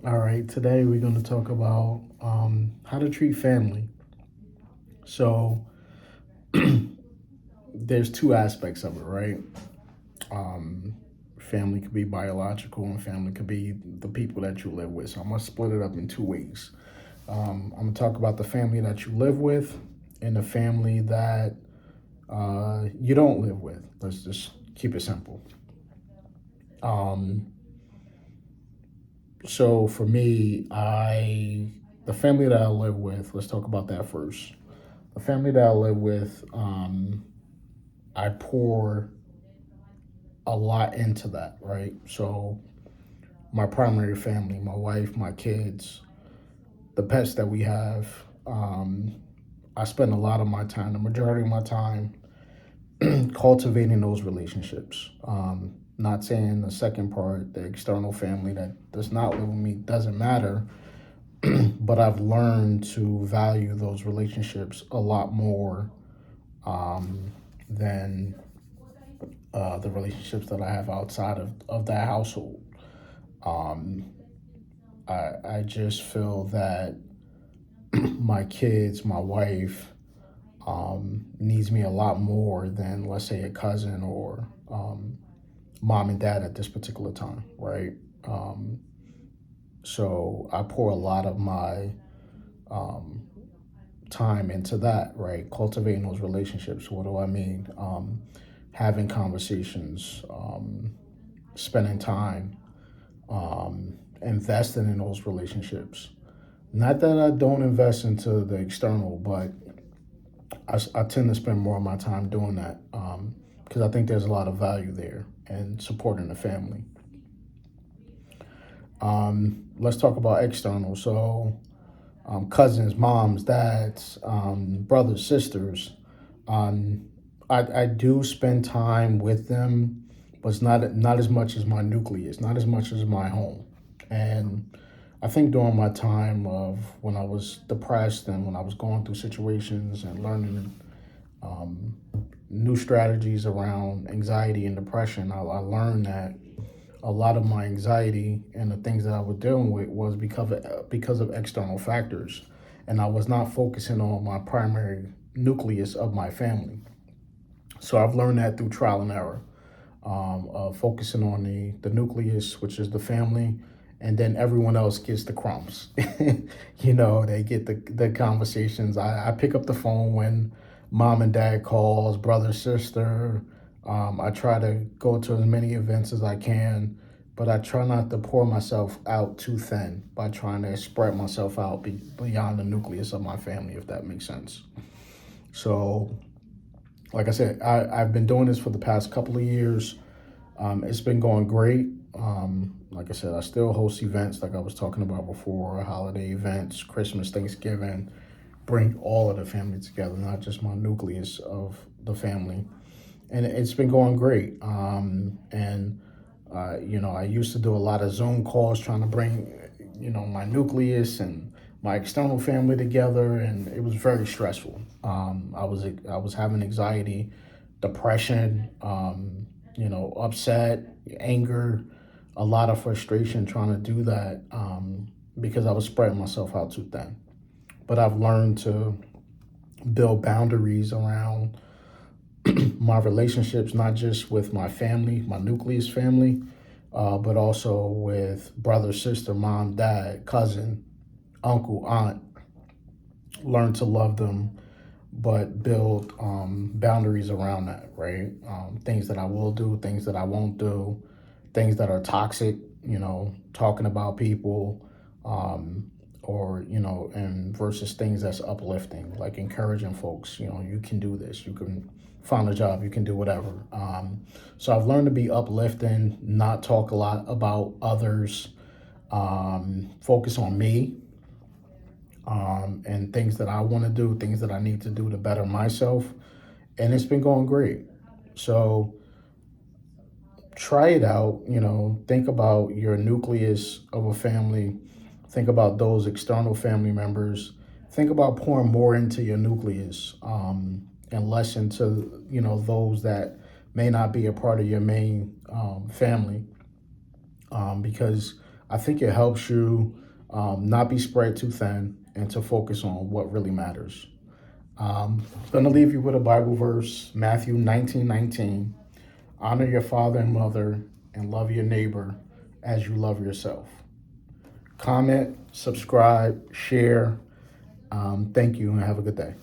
All right, today we're going to talk about how to treat family. So, there's two aspects of it, right? Um, Family could be biological, and family could be the people that you live with. So, I'm going to split it up in two ways. I'm going to talk about the family that you live with and the family that you don't live with. Let's just keep it simple. Um, so, for me, the family that I live with, let's talk about that first. The family that I live with, I pour a lot into that, right? So my primary family, my wife, my kids, the pets that we have, I spend a lot of my time, the majority of my time, cultivating those relationships. Not saying the second part, the external family that does not live with me, doesn't matter, but I've learned to value those relationships a lot more than the relationships that I have outside of that household. Um, I just feel that my kids, my wife, needs me a lot more than, let's say, a cousin or mom and dad at this particular time, right? Um, so I pour a lot of my um, time into that, right? Cultivating those relationships. What do I mean? Having conversations, spending time, investing in those relationships. Not that I don't invest into the external, but I tend to spend more of my time doing that because I think there's a lot of value there and supporting the family. Let's talk about external. So, cousins, moms, dads, brothers, sisters. Um, I do spend time with them, but it's not as much as my nucleus, not as much as my home. And I think during my time of when I was depressed and when I was going through situations and learning new strategies around anxiety and depression, I learned that a lot of my anxiety and the things that I was dealing with was because of external factors, and I was not focusing on my primary nucleus of my family. So I've learned that through trial and error, of focusing on the nucleus, which is the family, and then everyone else gets the crumbs. They get the conversations. I pick up the phone when mom and dad calls, brother, sister. I try to go to as many events as I can, but I try not to pour myself out too thin by trying to spread myself out beyond the nucleus of my family, if that makes sense. So, like I said, I've been doing this for the past couple of years. It's been going great. Like I said, I still host events like I was talking about before, holiday events, Christmas, Thanksgiving, bring all of the family together, not just my nucleus of the family. And it's been going great. I used to do a lot of Zoom calls trying to bring, my nucleus and my external family together, and it was very stressful. I was having anxiety, depression, upset, anger, a lot of frustration trying to do that because I was spreading myself out too thin. But I've learned to build boundaries around my relationships, not just with my family, my nucleus family, but also with brother, sister, mom, dad, cousin, uncle, aunt. Learn to love them, but build boundaries around that, right? Things that I will do, things that I won't do, things that are toxic, talking about people, and versus things that's uplifting, like encouraging folks, you can do this, you can find a job, you can do whatever. So I've learned to be uplifting, not talk a lot about others, focus on me, and things that I want to do, things that I need to do to better myself. And it's been going great. So try it out, think about your nucleus of a family, think about those external family members, think about pouring more into your nucleus and less into, those that may not be a part of your main family because I think it helps you not be spread too thin and to focus on what really matters. I'm going to leave you with a Bible verse, Matthew 19:19. Honor your father and mother and love your neighbor as you love yourself. Comment, subscribe, share. Thank you, and have a good day.